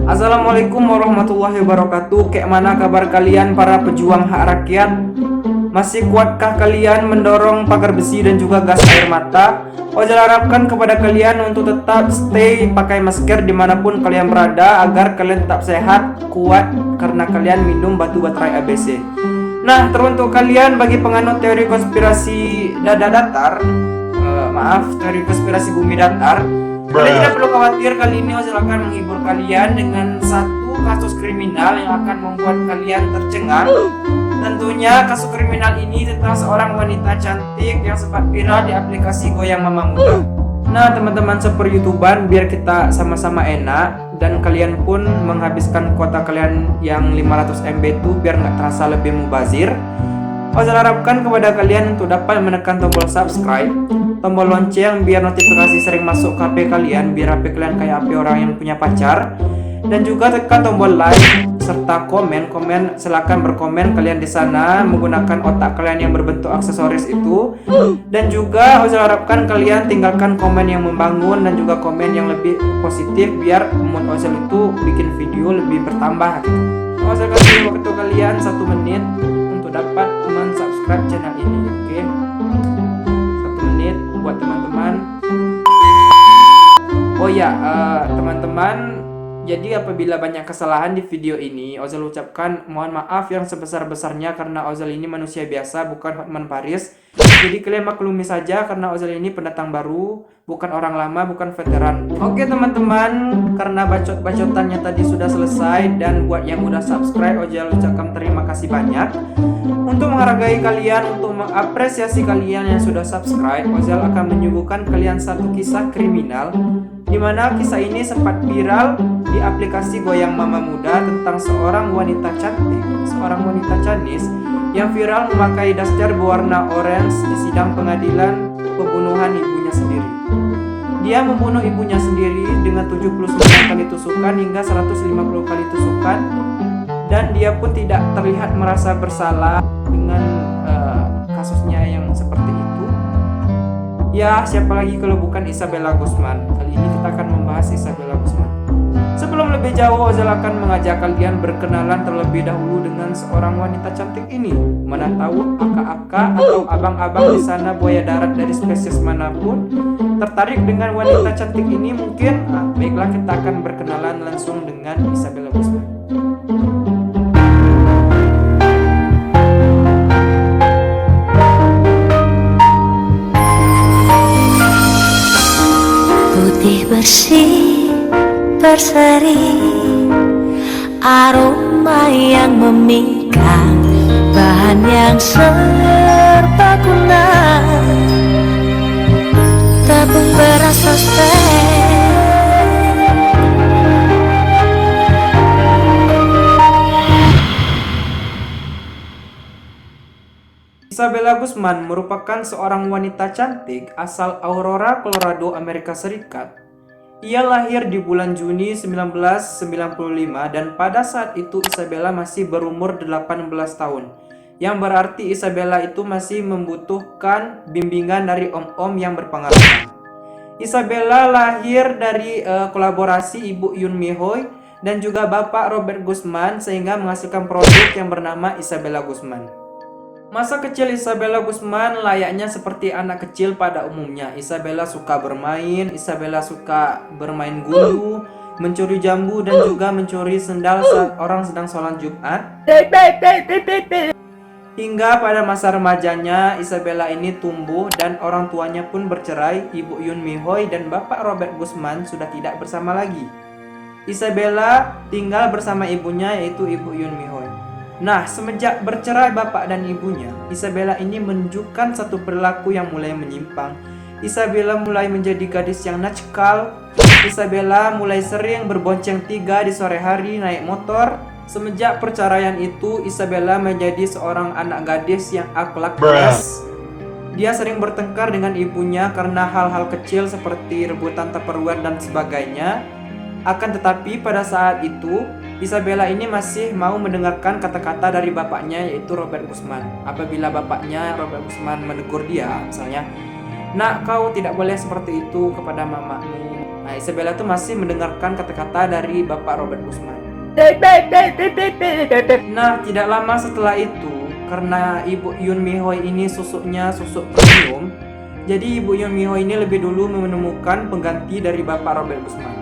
Assalamualaikum warahmatullahi wabarakatuh. Kayak mana kabar kalian para pejuang hak rakyat? Masih kuatkah kalian mendorong pagar besi dan juga gas air mata? Ojol harapkan kepada kalian untuk tetap stay pakai masker dimanapun kalian berada, agar kalian tetap sehat, kuat, karena kalian minum batu baterai ABC. Nah, teruntuk kalian bagi penganut teori konspirasi teori konspirasi bumi datar, kalian tidak perlu khawatir. Kali ini Ojol akan menghibur kalian dengan satu kasus kriminal yang akan membuat kalian tercengang. Tentunya kasus kriminal ini tentang seorang wanita cantik yang sempat viral di aplikasi Goyang Mama Muda. Nah teman-teman super youtuban, biar kita sama-sama enak dan kalian pun menghabiskan kuota kalian yang 500 MB itu biar nggak terasa lebih mubazir, Ojol harapkan kepada kalian untuk dapat menekan tombol subscribe, tombol lonceng biar notifikasi sering masuk ke HP kalian, biar HP kalian kayak HP orang yang punya pacar, dan juga tekan tombol like serta komen. Silakan berkomen kalian di sana menggunakan otak kalian yang berbentuk aksesoris itu, dan juga Ojol harapkan kalian tinggalkan komen yang membangun dan juga komen yang lebih positif biar mood Ojol itu bikin video lebih bertambah gitu. Ojol kasih waktu kalian 1 menit untuk dapat subscribe channel ini, oke? 1 menit buat teman-teman. Oh ya, teman-teman, jadi apabila banyak kesalahan di video ini, Ojol ucapkan mohon maaf yang sebesar-besarnya karena Ojol ini manusia biasa, bukan Hotman Paris. Jadi kalian maklumi saja karena Ojol ini pendatang baru, bukan orang lama, bukan veteran. Oke teman-teman, karena bacot-bacotannya tadi sudah selesai, dan buat yang udah subscribe, Ojol ucapkan terima kasih banyak. Untuk menghargai kalian, untuk mengapresiasi kalian yang sudah subscribe, Ojol akan menyuguhkan kalian satu kisah kriminal, di mana kisah ini sempat viral di aplikasi Goyang Mama Muda tentang seorang wanita cantik, seorang wanita Chinese yang viral memakai daster berwarna orange di sidang pengadilan pembunuhan ibunya sendiri. Dia membunuh ibunya sendiri dengan 79 kali tusukan hingga 150 kali tusukan, dan dia pun tidak terlihat merasa bersalah dengan kasusnya yang seperti itu. Ya, siapa lagi kalau bukan Isabella Guzman. Kali ini kita akan membahas Isabella Guzman. Sebelum lebih jauh, Ojol akan mengajak kalian berkenalan terlebih dahulu dengan seorang wanita cantik ini. Mana tahu aka-aka atau abang-abang di sana buaya darat dari spesies manapun tertarik dengan wanita cantik ini mungkin. Baiklah, kita akan berkenalan langsung dengan Isabella Guzman. Putih bersih berseri, aroma yang memikat, bahan yang serbaguna, tepung beras sostek. Isabella Guzman merupakan seorang wanita cantik asal Aurora, Colorado, Amerika Serikat. Ia lahir di bulan Juni 1995 dan pada saat itu Isabella masih berumur 18 tahun. Yang berarti Isabella itu masih membutuhkan bimbingan dari om-om yang berpengalaman. Isabella lahir dari kolaborasi Ibu Yun Mihoy dan juga Bapak Robert Guzman, sehingga menghasilkan produk yang bernama Isabella Guzman. Masa kecil Isabella Guzman layaknya seperti anak kecil pada umumnya. Isabella suka bermain, Isabella suka bermain gundu, mencuri jambu, dan juga mencuri sendal saat orang sedang sholat Jumat. Hingga pada masa remajanya, Isabella ini tumbuh dan orang tuanya pun bercerai. Ibu Yun Mihoy dan Bapak Robert Guzman sudah tidak bersama lagi. Isabella tinggal bersama ibunya, yaitu Ibu Yun Mihoy. Nah, semenjak bercerai bapak dan ibunya, Isabella ini menunjukkan satu perilaku yang mulai menyimpang. Isabella mulai menjadi gadis yang nakal. Isabella mulai sering berbonceng 3 di sore hari naik motor. Semenjak perceraian itu, Isabella menjadi seorang anak gadis yang akhlak keras. Dia sering bertengkar dengan ibunya karena hal-hal kecil seperti rebutan Tupperware dan sebagainya. Akan tetapi pada saat itu, Isabella ini masih mau mendengarkan kata-kata dari bapaknya, yaitu Robert Guzman. Apabila bapaknya Robert Guzman menegur dia, misalnya, "Nak, kau tidak boleh seperti itu kepada mamamu. Nah, Isabella tuh masih mendengarkan kata-kata dari Bapak Robert Guzman. Nah, tidak lama setelah itu, karena Ibu Yun Mihoi ini susuknya susuk premium, jadi Ibu Yun Mihoi ini lebih dulu menemukan pengganti dari Bapak Robert Guzman.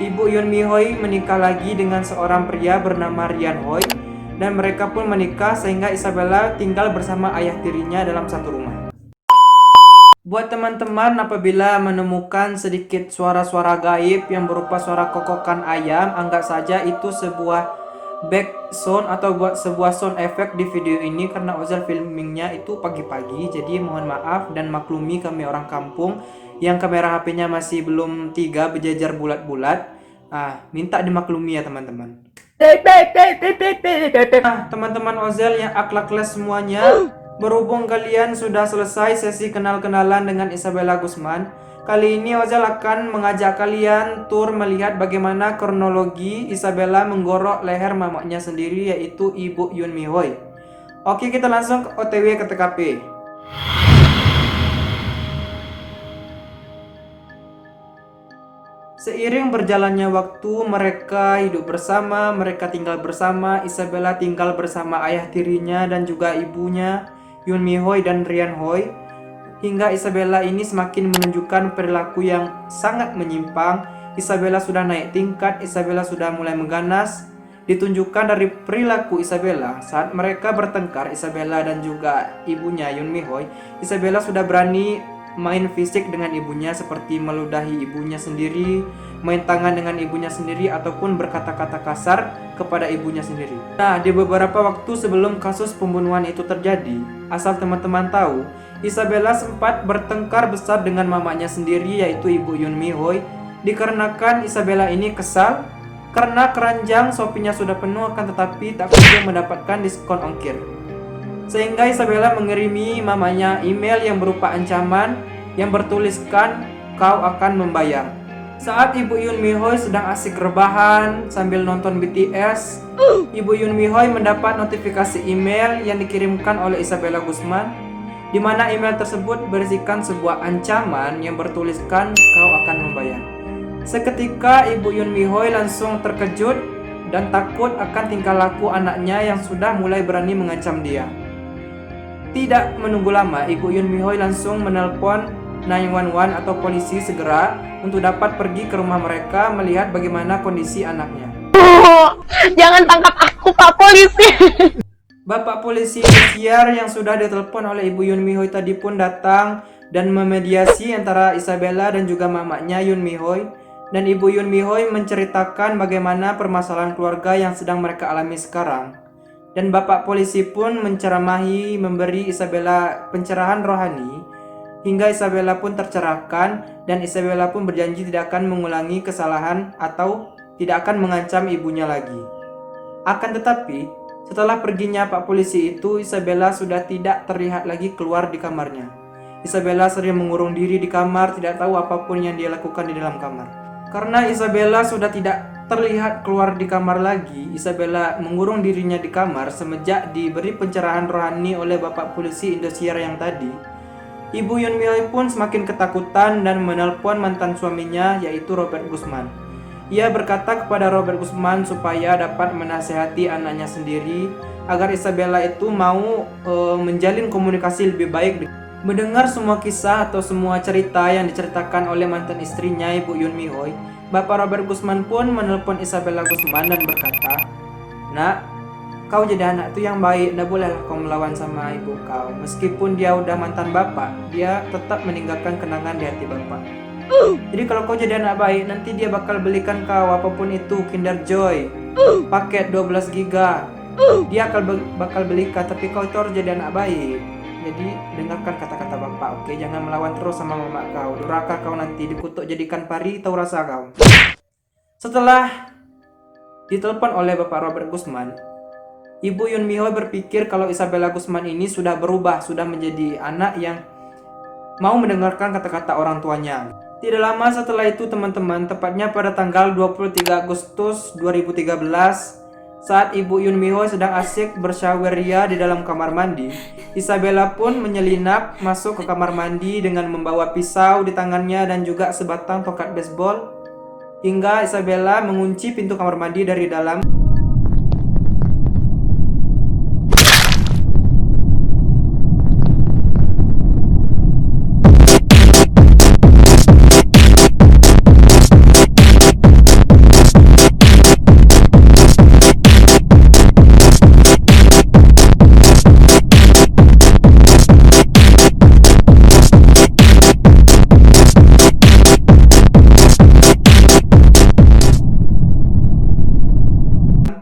Ibu Yun Mihoi menikah lagi dengan seorang pria bernama Rian Hoi, dan mereka pun menikah sehingga Isabella tinggal bersama ayah tirinya dalam satu rumah. Buat teman-teman apabila menemukan sedikit suara-suara gaib yang berupa suara kokokan ayam, anggap saja itu sebuah back sound atau buat sebuah sound effect di video ini karena Ozel filmingnya itu pagi-pagi, jadi mohon maaf dan maklumi kami orang kampung yang kamera HP-nya masih belum 3 berjajar bulat-bulat. Minta dimaklumi ya teman-teman. Nah, teman-teman Ozel yang akhlakles semuanya, berhubung kalian sudah selesai sesi kenal-kenalan dengan Isabella Guzman, kali ini Ozel akan mengajak kalian tur melihat bagaimana kronologi Isabella menggorok leher mamanya sendiri, yaitu Ibu Yun Mihoi. Oke, kita langsung OTW ke TKP. Seiring berjalannya waktu, mereka hidup bersama, mereka tinggal bersama. Isabella tinggal bersama ayah tirinya dan juga ibunya, Yun Mihoi dan Rian Hoi. Hingga Isabella ini semakin menunjukkan perilaku yang sangat menyimpang. Isabella sudah naik tingkat, Isabella sudah mulai mengganas. Ditunjukkan dari perilaku Isabella saat mereka bertengkar, Isabella dan juga ibunya Yun Mihoi. Isabella sudah berani main fisik dengan ibunya, seperti meludahi ibunya sendiri, main tangan dengan ibunya sendiri, ataupun berkata-kata kasar kepada ibunya sendiri. Nah, di beberapa waktu sebelum kasus pembunuhan itu terjadi, asal teman-teman tahu, Isabella sempat bertengkar besar dengan mamanya sendiri, yaitu Ibu Yun Mihoi, dikarenakan Isabella ini kesal karena keranjang Shopee-nya sudah penuh akan tetapi tak kunjung mendapatkan diskon ongkir. Sehingga Isabella mengirimi mamanya email yang berupa ancaman yang bertuliskan kau akan membayar. Saat Ibu Yun Mihoi sedang asik rebahan sambil nonton BTS, Ibu Yun Mihoi mendapat notifikasi email yang dikirimkan oleh Isabella Guzman, di mana email tersebut berisikan sebuah ancaman yang bertuliskan kau akan membayar. Seketika Ibu Yun Mihoi langsung terkejut dan takut akan tingkah laku anaknya yang sudah mulai berani mengancam dia. Tidak menunggu lama, Ibu Yun Mihoi langsung menelpon 911 atau polisi segera untuk dapat pergi ke rumah mereka melihat bagaimana kondisi anaknya. Jangan tangkap aku, Pak Polisi. Bapak polisi Indosiar yang sudah ditelepon oleh Ibu Yun Mihoi tadi pun datang dan memediasi antara Isabella dan juga mamanya Yun Mihoi. Dan Ibu Yun Mihoi menceritakan bagaimana permasalahan keluarga yang sedang mereka alami sekarang. Dan Bapak polisi pun menceramahi, memberi Isabella pencerahan rohani, hingga Isabella pun tercerahkan dan Isabella pun berjanji tidak akan mengulangi kesalahan atau tidak akan mengancam ibunya lagi. Akan tetapi, setelah perginya Pak polisi itu, Isabella sudah tidak terlihat lagi keluar di kamarnya. Isabella sering mengurung diri di kamar, tidak tahu apapun yang dia lakukan di dalam kamar. Karena Isabella sudah tidak terlihat keluar di kamar lagi, Isabella mengurung dirinya di kamar semenjak diberi pencerahan rohani oleh Bapak polisi Indosiar yang tadi. Ibu Yun Mihoi pun semakin ketakutan dan menelpon mantan suaminya, yaitu Robert Guzman. Ia berkata kepada Robert Guzman supaya dapat menasehati anaknya sendiri agar Isabella itu mau menjalin komunikasi lebih baik. Mendengar semua kisah atau semua cerita yang diceritakan oleh mantan istrinya Ibu Yun Mihoi, Bapak Robert Guzman pun menelpon Isabella Guzman dan berkata, "Nak, kau jadi anak tuh yang baik, tidak bolehlah kau melawan sama ibu kau. Meskipun dia udah mantan bapak, dia tetap meninggalkan kenangan di hati bapak. Jadi kalau kau jadi anak baik, nanti dia bakal belikan kau apapun itu, Kinder Joy, paket 12 giga. Dia bakal belikan, tapi kau itu harus jadi anak baik. Jadi dengarkan kata-kata bapak, oke? Jangan melawan terus sama mama kau. Durhaka kau nanti dikutuk jadikan pari, tahu rasa kau." Setelah ditelepon oleh Bapak Robert Guzman, Ibu Yun Mihoi berpikir kalau Isabella Guzman ini sudah berubah, sudah menjadi anak yang mau mendengarkan kata-kata orang tuanya. Tidak lama setelah itu teman-teman, tepatnya pada tanggal 23 Agustus 2013, saat Ibu Yun Mihoi sedang asik bersyaweria di dalam kamar mandi, Isabella pun menyelinap masuk ke kamar mandi dengan membawa pisau di tangannya dan juga sebatang tongkat baseball. hingga Isabella mengunci pintu kamar mandi dari dalam.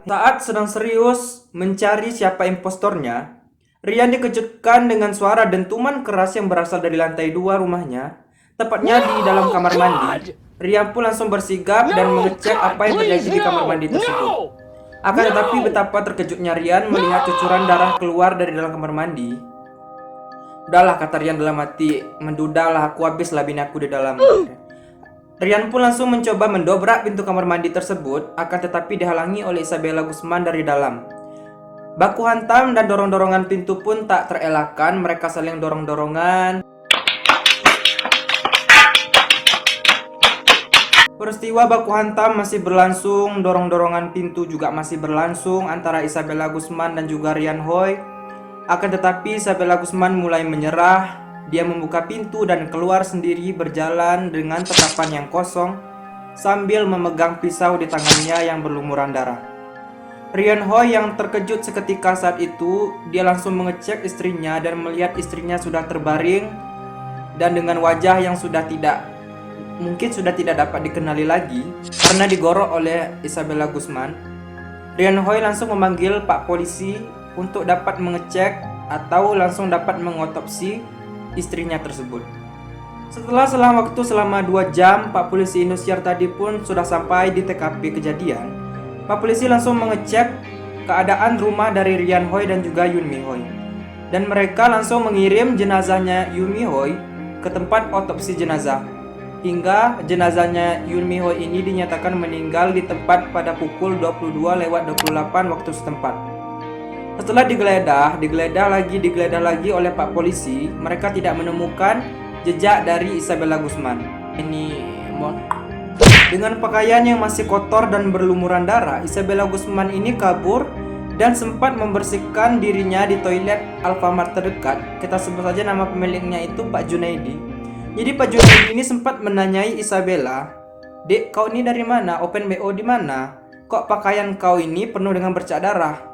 Saat sedang serius mencari siapa impostornya, Rian dikejutkan dengan suara dentuman keras yang berasal dari lantai 2 rumahnya, tepatnya di dalam kamar mandi. Rian pun langsung bersigap dan mengecek apa yang terjadi di kamar mandi tersebut. Akan tetapi betapa terkejutnya Rian melihat cucuran darah keluar dari dalam kamar mandi. Udahlah, kata Rian dalam hati, mendudahlah, aku habislah bini aku di dalam. Rian pun langsung mencoba mendobrak pintu kamar mandi tersebut, akan tetapi dihalangi oleh Isabella Guzman dari dalam. Baku hantam dan dorong-dorongan pintu pun tak terelakkan, mereka saling dorong-dorongan. Peristiwa baku hantam masih berlangsung, dorong-dorongan pintu juga masih berlangsung antara Isabella Guzman dan juga Rian Hoi. Akan tetapi Isabella Guzman mulai menyerah. Dia membuka pintu dan keluar sendiri berjalan dengan tatapan yang kosong sambil memegang pisau di tangannya yang berlumuran darah. Rian Hoi yang terkejut seketika saat itu, dia langsung mengecek istrinya dan melihat istrinya sudah terbaring dan dengan wajah yang sudah tidak dapat dikenali lagi karena digorok oleh Isabella Guzman. Rian Hoi langsung memanggil Pak Polisi untuk dapat mengecek atau langsung dapat mengotopsi istrinya tersebut. Setelah selang waktu selama 2 jam, Pak Polisi Indosiar tadi pun sudah sampai di TKP kejadian. Pak Polisi langsung mengecek keadaan rumah dari Rian Hoi dan juga Yoon Mi Hoi. Dan mereka langsung mengirim jenazahnya Yoon Mi Hoi ke tempat otopsi jenazah. Hingga jenazahnya Yoon Mi Hoi ini dinyatakan meninggal di tempat pada pukul 22:28 waktu setempat. Setelah digeledah lagi oleh Pak Polisi, mereka tidak menemukan jejak dari Isabella Guzman. Dengan pakaian yang masih kotor dan berlumuran darah, Isabella Guzman ini kabur dan sempat membersihkan dirinya di toilet Alfamart terdekat. Kita sebut saja nama pemiliknya itu Pak Junaidi. Jadi Pak Junaidi ini sempat menanyai Isabella, "Dek, kau ini dari mana? Open BO di mana? Kok pakaian kau ini penuh dengan bercak darah?"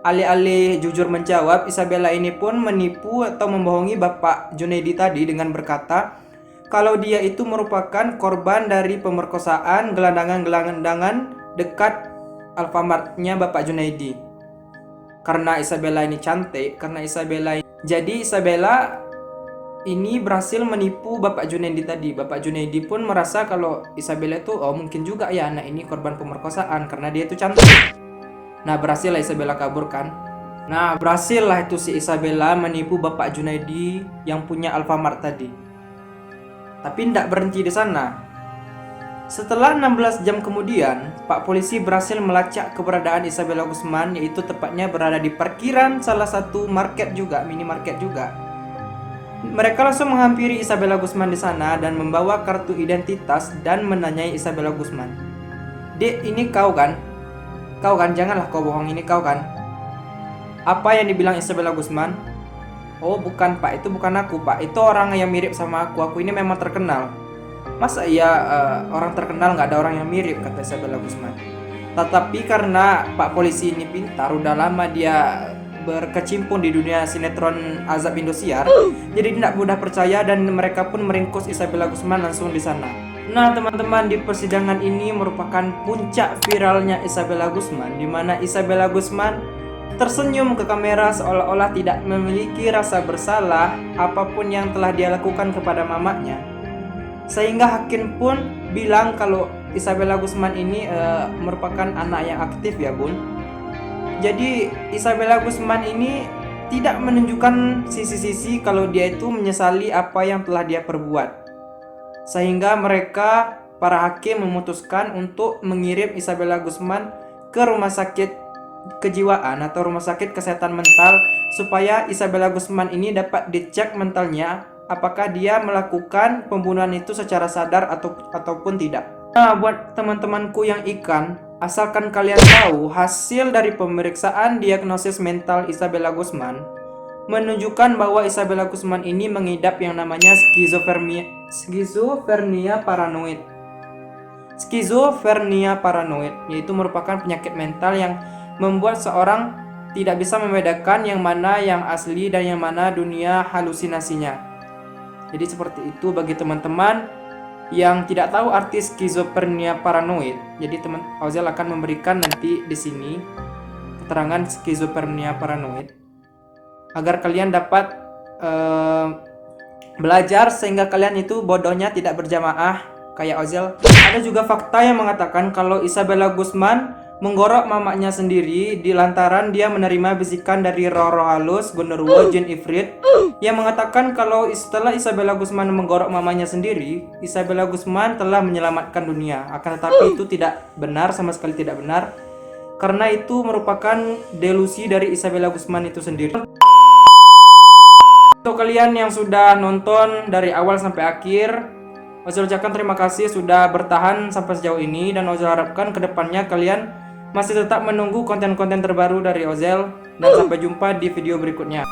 Alih-alih jujur menjawab, Isabella ini pun menipu atau membohongi Bapak Junaidi tadi dengan berkata kalau dia itu merupakan korban dari pemerkosaan gelandangan-gelandangan dekat Alfamartnya Bapak Junaidi. Karena Isabella ini cantik, jadi Isabella ini berhasil menipu Bapak Junaidi tadi. Bapak Junaidi pun merasa kalau Isabella itu mungkin juga ya anak ini korban pemerkosaan karena dia itu cantik. Nah, berhasillah Isabella kabur kan. Nah, berhasillah itu si Isabella menipu Bapak Junaidi yang punya Alfamart tadi. Tapi tidak berhenti di sana. Setelah 16 jam kemudian, Pak Polisi berhasil melacak keberadaan Isabella Guzman, yaitu tepatnya berada di parkiran salah satu market juga, minimarket juga. Mereka langsung menghampiri Isabella Guzman di sana dan membawa kartu identitas dan menanyai Isabella Guzman. "Dek, ini kau kan? Kau kan, janganlah kau bohong, ini kau kan?" Apa yang dibilang Isabella Guzman? "Oh bukan Pak, itu bukan aku Pak, itu orang yang mirip sama aku ini memang terkenal." "Masa iya orang terkenal nggak ada orang yang mirip?" kata Isabella Guzman. Tetapi karena Pak Polisi ini pintar, udah lama dia berkecimpung di dunia sinetron Azab Indosiar, jadi tidak mudah percaya dan mereka pun meringkus Isabella Guzman langsung di sana. Nah teman-teman, di persidangan ini merupakan puncak viralnya Isabella Guzman, di mana Isabella Guzman tersenyum ke kamera seolah-olah tidak memiliki rasa bersalah apapun yang telah dia lakukan kepada mamanya. Sehingga hakim pun bilang kalau Isabella Guzman ini merupakan anak yang aktif ya bun. Jadi Isabella Guzman ini tidak menunjukkan sisi-sisi kalau dia itu menyesali apa yang telah dia perbuat. Sehingga mereka, para hakim memutuskan untuk mengirim Isabella Guzman ke rumah sakit kejiwaan atau rumah sakit kesehatan mental supaya Isabella Guzman ini dapat dicek mentalnya apakah dia melakukan pembunuhan itu secara sadar ataupun tidak. Nah, buat teman-temanku yang ikan, asalkan kalian tahu hasil dari pemeriksaan diagnosis mental Isabella Guzman menunjukkan bahwa Isabella Guzman ini mengidap yang namanya skizofrenia paranoid. Skizofrenia paranoid yaitu merupakan penyakit mental yang membuat seorang tidak bisa membedakan yang mana yang asli dan yang mana dunia halusinasinya. Jadi seperti itu bagi teman-teman yang tidak tahu arti skizofrenia paranoid. Jadi teman Ozel akan memberikan nanti di sini keterangan skizofrenia paranoid agar kalian dapat belajar sehingga kalian itu bodohnya tidak berjamaah kayak Ozel. Ada juga fakta yang mengatakan kalau Isabella Guzman menggorok mamanya sendiri di lantaran dia menerima bisikan dari roh-roh halus, genderuwo, jin ifrit yang mengatakan kalau setelah Isabella Guzman menggorok mamanya sendiri, Isabella Guzman telah menyelamatkan dunia. Akan tetapi itu tidak benar, sama sekali tidak benar, karena itu merupakan delusi dari Isabella Guzman itu sendiri. Untuk kalian yang sudah nonton dari awal sampai akhir, Ozel ucapkan terima kasih sudah bertahan sampai sejauh ini, dan Ozel harapkan kedepannya kalian masih tetap menunggu konten-konten terbaru dari Ozel, dan sampai jumpa di video berikutnya.